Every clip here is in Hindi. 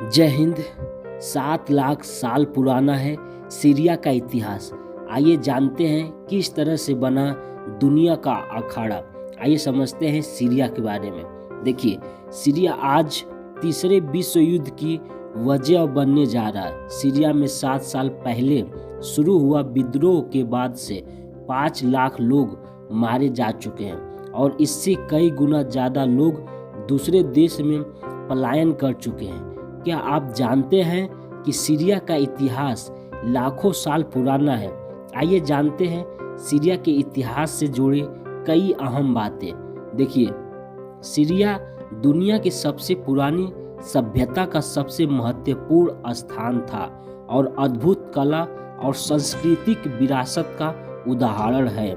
जय हिंद। 7 लाख साल पुराना है सीरिया का इतिहास। आइए जानते हैं किस तरह से बना दुनिया का अखाड़ा। आइए समझते हैं सीरिया के बारे में। देखिए, सीरिया आज तीसरे विश्व युद्ध की वजह बनने जा रहा है। सीरिया में 7 साल पहले शुरू हुआ विद्रोह के बाद से 5 लाख लोग मारे जा चुके हैं और इससे कई गुना ज़्यादा लोग दूसरे देश में पलायन कर चुके हैं। क्या आप जानते हैं कि सीरिया का इतिहास लाखों साल पुराना है? आइए जानते हैं सीरिया के इतिहास से जुड़े कई अहम बातें। देखिए, सीरिया दुनिया की सबसे पुरानी सभ्यता का सबसे महत्वपूर्ण स्थान था और अद्भुत कला और सांस्कृतिक विरासत का उदाहरण है।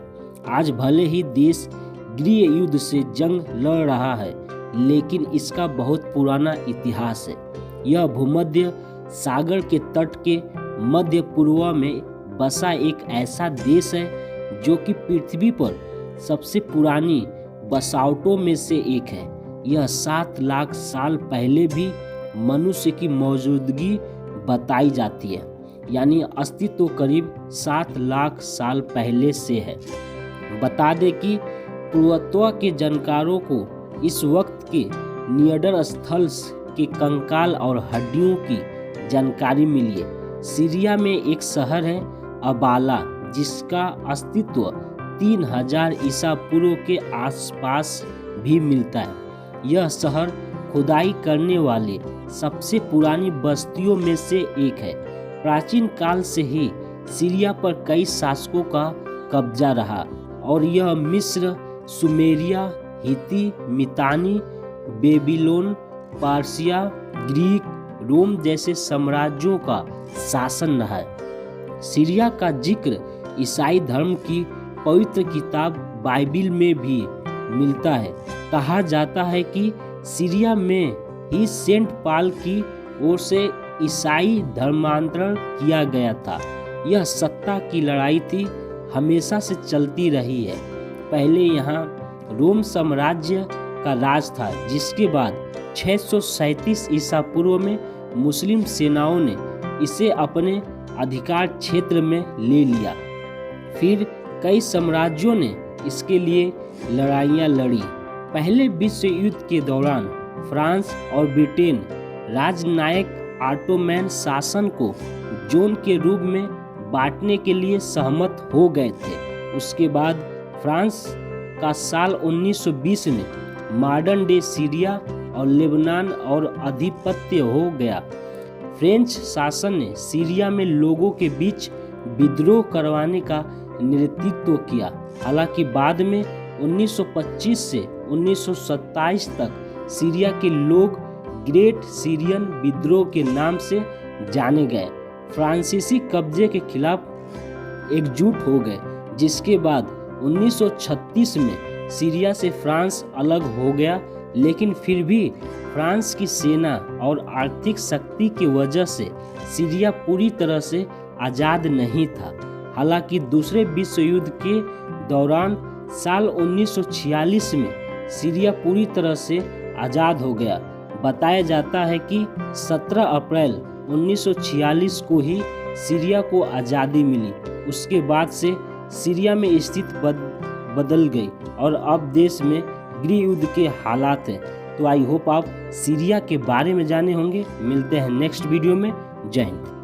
आज भले ही देश गृह युद्ध से जंग लड़ रहा है, लेकिन इसका बहुत पुराना इतिहास है। यह भूमध्य सागर के तट के मध्य पूर्व में बसा एक ऐसा देश है जो कि पृथ्वी पर सबसे पुरानी बसावटों में से एक है। यह 7 लाख साल पहले भी मनुष्य की मौजूदगी बताई जाती है, यानी अस्तित्व करीब 7 लाख साल पहले से है। बता दें कि पुरातत्व के जानकारों को इस वक्त के नियंडरस्थल के कंकाल और हड्डियों की जानकारी मिली है। सीरिया में एक शहर है अबाला, जिसका अस्तित्व 3000 ईसा पूर्व के आसपास भी मिलता है। यह शहर खुदाई करने वाले सबसे पुरानी बस्तियों में से एक है। प्राचीन काल से ही सीरिया पर कई शासकों का कब्जा रहा और यह मिस्र, सुमेरिया, हिती, मितानी, बेबीलोन, पार्सिया, ग्रीक, रोम जैसे साम्राज्यों का शासन रहा है। सीरिया का जिक्र ईसाई धर्म की पवित्र किताब बाइबिल में भी मिलता है। कहा जाता है कि सीरिया में ही सेंट पॉल की ओर से ईसाई धर्मांतरण किया गया था। यह सत्ता की लड़ाई थी, हमेशा से चलती रही है। पहले यहाँ रोम साम्राज्य का राज था, जिसके बाद 637 ईसा पूर्व में मुस्लिम सेनाओं ने इसे अपने अधिकार क्षेत्र में ले लिया। फिर कई साम्राज्यों ने इसके लिए लड़ाइयाँ लड़ी। पहले विश्व युद्ध के दौरान फ्रांस और ब्रिटेन राजनायक ऑटोमैन शासन को जोन के रूप में बांटने के लिए सहमत हो गए थे। उसके बाद फ्रांस का साल 1920 में मॉडर्न डे सीरिया और लेबनान और आधिपत्य हो गया। फ्रेंच शासन ने सीरिया में लोगों के बीच विद्रोह करवाने का नेतृत्व किया। हालांकि बाद में 1925 से 1927 तक सीरिया के लोग ग्रेट सीरियन विद्रोह के नाम से जाने गए। फ्रांसीसी कब्जे के खिलाफ एकजुट हो गए, जिसके बाद 1936 में सीरिया से फ्रांस अलग हो गया। लेकिन फिर भी फ्रांस की सेना और आर्थिक शक्ति की वजह से सीरिया पूरी तरह से आज़ाद नहीं था। हालांकि दूसरे विश्व युद्ध के दौरान साल 1946 में सीरिया पूरी तरह से आज़ाद हो गया। बताया जाता है कि 17 अप्रैल 1946 को ही सीरिया को आज़ादी मिली। उसके बाद से सीरिया में स्थिति बदल गई और अब देश में गृह युद्ध के हालात हैं। तो आई होप आप सीरिया के बारे में जाने होंगे। मिलते हैं नेक्स्ट वीडियो में। जय हिंद।